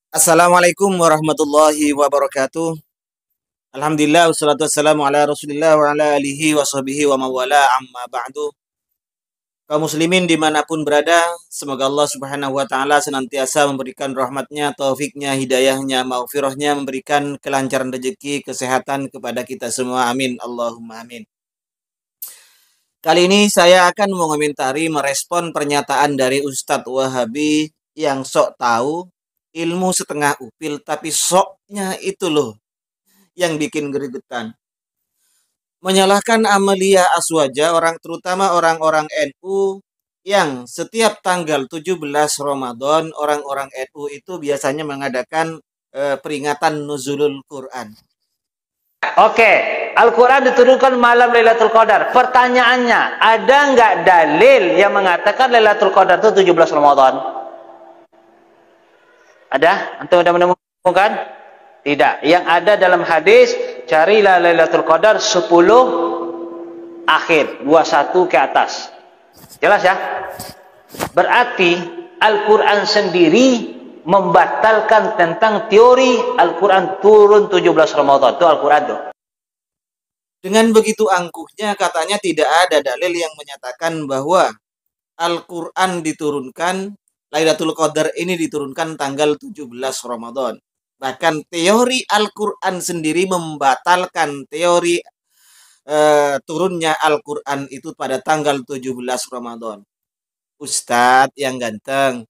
Assalamualaikum warahmatullahi wabarakatuh. Alhamdulillah wassalatu wassalamu ala Rasulillah wa ala alihi wa sahbihi wa mawala amma ba'du. Kaum muslimin dimanapun berada, semoga Allah subhanahu wa ta'ala senantiasa memberikan rahmatnya, taufiknya, hidayahnya, maghfirahnya, memberikan kelancaran rezeki, kesehatan kepada kita semua. Amin. Allahumma amin. Kali ini saya akan mengomentari, merespon pernyataan dari Ustadz Wahabi yang sok tahu, ilmu setengah upil, tapi soknya itu loh yang bikin gregetan. Menyalahkan Amalia Aswaja, terutama orang-orang NU yang setiap tanggal 17 Ramadan orang-orang NU itu biasanya mengadakan peringatan nuzulul Quran. Oke, Al-Quran diturunkan malam Lailatul Qadar. Pertanyaannya, ada nggak dalil yang mengatakan Lailatul Qadar itu 17 Ramadan? Ada? Antum sudah menemukan? Tidak. Yang ada dalam hadis, carilah Lailatul Qadar 10 akhir, 21 ke atas. Jelas ya? Berarti Al-Quran sendiri membatalkan tentang teori Al-Quran turun 17 Ramadan. Itu Al-Quran tuh. Dengan begitu angkuhnya katanya tidak ada dalil yang menyatakan bahwa Al-Quran diturunkan, Lailatul Qadar ini diturunkan tanggal 17 Ramadan. Bahkan teori Al-Quran sendiri membatalkan teori turunnya Al-Quran itu pada tanggal 17 Ramadan. Ustadz yang ganteng,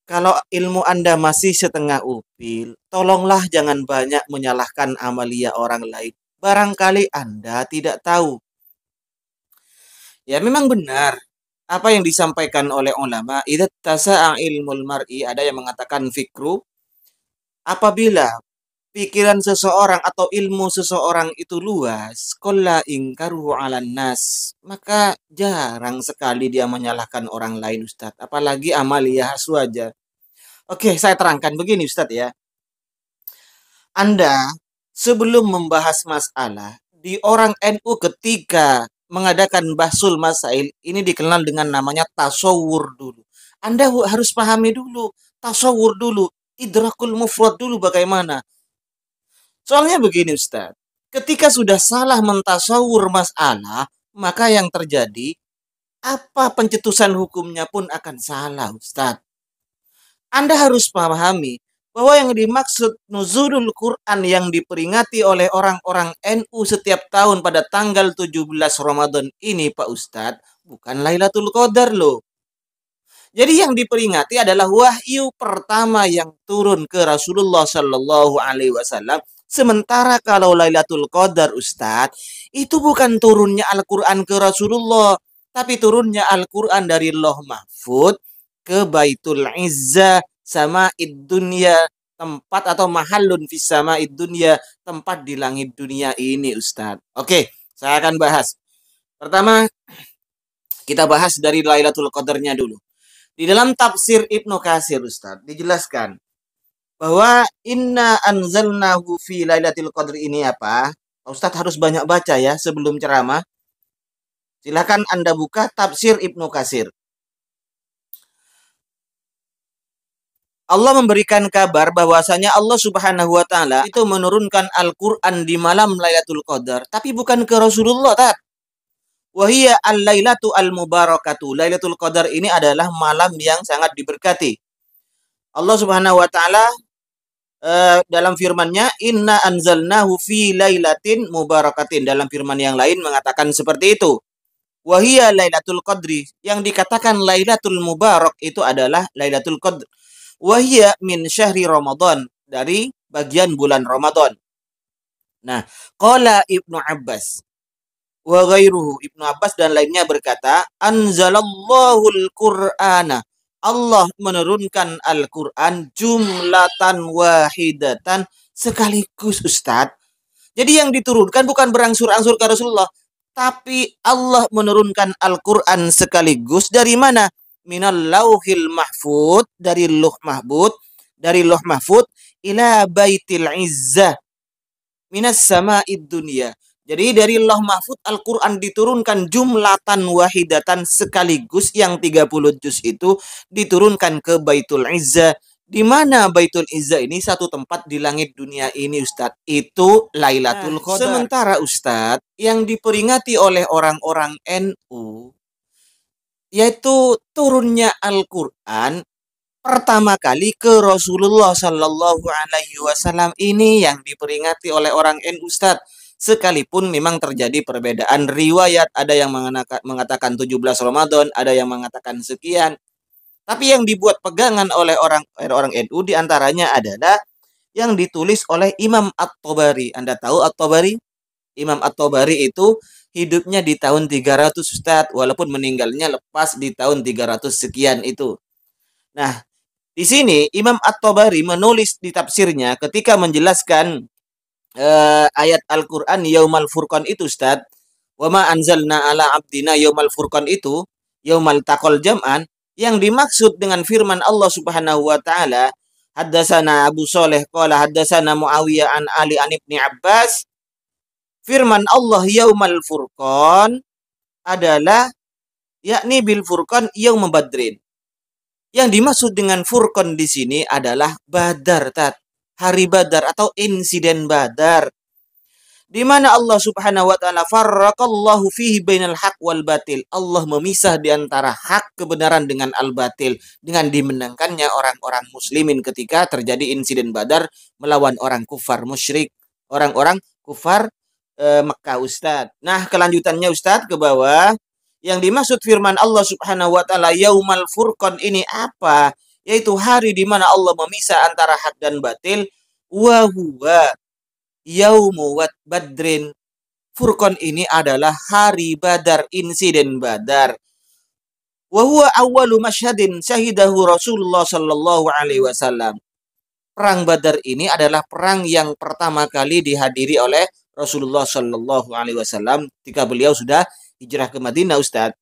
kalau ilmu Anda masih setengah upil, tolonglah jangan banyak menyalahkan amalia orang lain. Barangkali Anda tidak tahu. Ya memang benar apa yang disampaikan oleh ulama, idza tasa'a ilmul mar'i, ada yang mengatakan fikru, apabila pikiran seseorang atau ilmu seseorang itu luas, qalla ingkaruhu 'alan nas, maka jarang sekali dia menyalahkan orang lain, Ustadz, apalagi Amalia Aswaja. Oke, saya terangkan begini Ustadz ya. Anda sebelum membahas masalah di orang NU ketika mengadakan bahsul masail ini dikenal dengan namanya tasawur dulu. Anda harus pahami dulu, tasawur dulu, idrakul mufrad dulu bagaimana. Soalnya begini Ustadz, ketika sudah salah mentasawur masalah, maka yang terjadi apa pencetusan hukumnya pun akan salah Ustadz. Anda harus pahami bahwa yang dimaksud nuzulul Quran yang diperingati oleh orang-orang NU setiap tahun pada tanggal 17 Ramadan ini Pak Ustadz, bukan Lailatul Qadar loh. Jadi yang diperingati adalah wahyu pertama yang turun ke Rasulullah Shallallahu Alaihi Wasallam. Sementara kalau Lailatul Qadar Ustadz, itu bukan turunnya Al-Quran ke Rasulullah, tapi turunnya Al-Quran dari Loh Mahfud ke Baitul Izzah sama dunia, tempat atau mahallun fis sama dunia, tempat di langit dunia ini Ustadz. Oke, saya akan bahas. Pertama, kita bahas dari Lailatul Qadarnya dulu. Di dalam tafsir Ibnu Katsir Ustadz dijelaskan bahwa inna anzalnahu fi Lailatul Qadar ini apa? Ustadz harus banyak baca ya sebelum ceramah. Silakan Anda buka tafsir Ibnu Katsir. Allah memberikan kabar bahwasanya Allah Subhanahu wa taala itu menurunkan Al-Qur'an di malam Lailatul Qadar, tapi bukan ke Rasulullah, tat. Wahia al-lailatu al-mubarakatu. Lailatul Qadar ini adalah malam yang sangat diberkati. Allah Subhanahu wa taala dalam firman-Nya, inna anzalnahu fi lailatin mubarakatin. Dalam firman yang lain mengatakan seperti itu. Wahia Lailatul Qadri, yang dikatakan Lailatul Mubarak itu adalah Lailatul Qadr. Wahia min syahri Ramadan, dari bagian bulan Ramadan. Nah, qala Ibnu Abbas wa ghairuhu, Ibnu Abbas dan lainnya berkata, anzalallahul Qur'ana, Allah menurunkan Al-Quran jumlatan wahidatan, sekaligus Ustadz. Jadi yang diturunkan bukan berangsur-angsur ke Rasulullah, tapi Allah menurunkan Al-Quran sekaligus dari mana? Minal lauhil mahfud, dari Lauh Mahfud, ila Baitil Izzah minas sama'id dunia. Jadi dari Lauh Mahfud Al-Quran diturunkan jumlatan wahidatan, sekaligus yang 30 juz itu diturunkan ke Baitul Izzah, Di mana Baitul Izzah ini? Satu tempat di langit dunia ini, Ustadz. Itu Lailatul Qadar. Sementara Ustadz, yang diperingati oleh orang-orang NU yaitu turunnya Al-Quran pertama kali ke Rasulullah Shallallahu Alaihi Wasallam, ini yang diperingati oleh orang NU, Ustadz. Sekalipun memang terjadi perbedaan riwayat, ada yang mengatakan 17 Ramadan, ada yang mengatakan sekian. Tapi yang dibuat pegangan oleh orang NU diantaranya adalah yang ditulis oleh Imam At-Tabari. Anda tahu At-Tabari? Imam At-Tabari itu hidupnya di tahun 300, Ustadz, walaupun meninggalnya lepas di tahun 300 sekian itu. Nah, di sini Imam At-Tabari menulis di tafsirnya ketika menjelaskan ayat Al-Qur'an Yaumal Furqan itu, Ustadz. Wa ma anzalna ala abdina yaumal furqan itu, yaumal taqal jam'an, yang dimaksud dengan firman Allah Subhanahu wa taala, haddatsana Abu Shalih qala haddatsana Muawiyah an Ali an Ibni Abbas, firman Allah yaumal furqan adalah yakni bil furqan yaum badrin. Yang dimaksud dengan furqan di sini adalah Badar, hari Badar atau insiden Badar, di mana Allah Subhanahu wa taala farraqallahu fihi bainal haq wal batil. Allah memisah di antara hak kebenaran dengan al-batil, dengan dimenangkannya orang-orang muslimin ketika terjadi insiden Badar melawan orang kufar musyrik, orang-orang kufar Mekah, Ustadz. Nah, kelanjutannya Ustadz ke bawah, yang dimaksud firman Allah Subhanahu wa taala yaumal furqan ini apa? Yaitu hari di mana Allah memisah antara hak dan batil, wa huwa Yaumu Badrin. Furqan ini adalah hari Badar, insiden Badar. Wa huwa awwalu masyhadin syahidahu Rasulullah sallallahu alaihi wasallam. Perang Badar ini adalah perang yang pertama kali dihadiri oleh Rasulullah sallallahu alaihi wasallam ketika beliau sudah hijrah ke Madinah, Ustadz.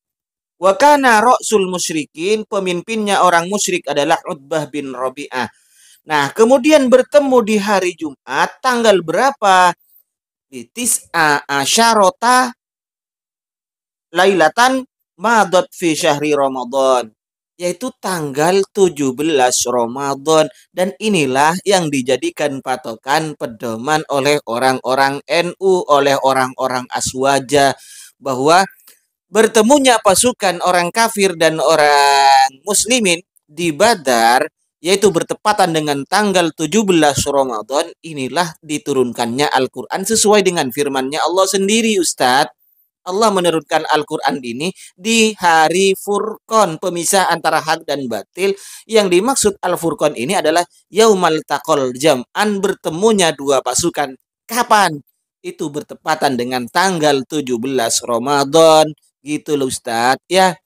Wa kana ra'sul musyrikin, pemimpinnya orang musyrik adalah Utbah bin Rabi'ah. Nah, kemudian bertemu di hari Jumat, tanggal berapa? Di tis'a asyarota lailatan madad fi syahri Ramadan, yaitu tanggal 17 Ramadan. Dan inilah yang dijadikan patokan pedoman oleh orang-orang NU, oleh orang-orang Aswaja, bahwa bertemunya pasukan orang kafir dan orang muslimin di Badar, yaitu bertepatan dengan tanggal 17 Ramadan, inilah diturunkannya Al-Quran sesuai dengan firman-Nya Allah sendiri, Ustadz. Allah menurunkan Al-Quran ini di hari Furqan, pemisah antara hak dan batil. Yang dimaksud Al-Furqan ini adalah Yaumal Taqal Jam'an, bertemunya dua pasukan. Kapan? Itu bertepatan dengan tanggal 17 Ramadan. Gitu loh, Ustadz. Ya,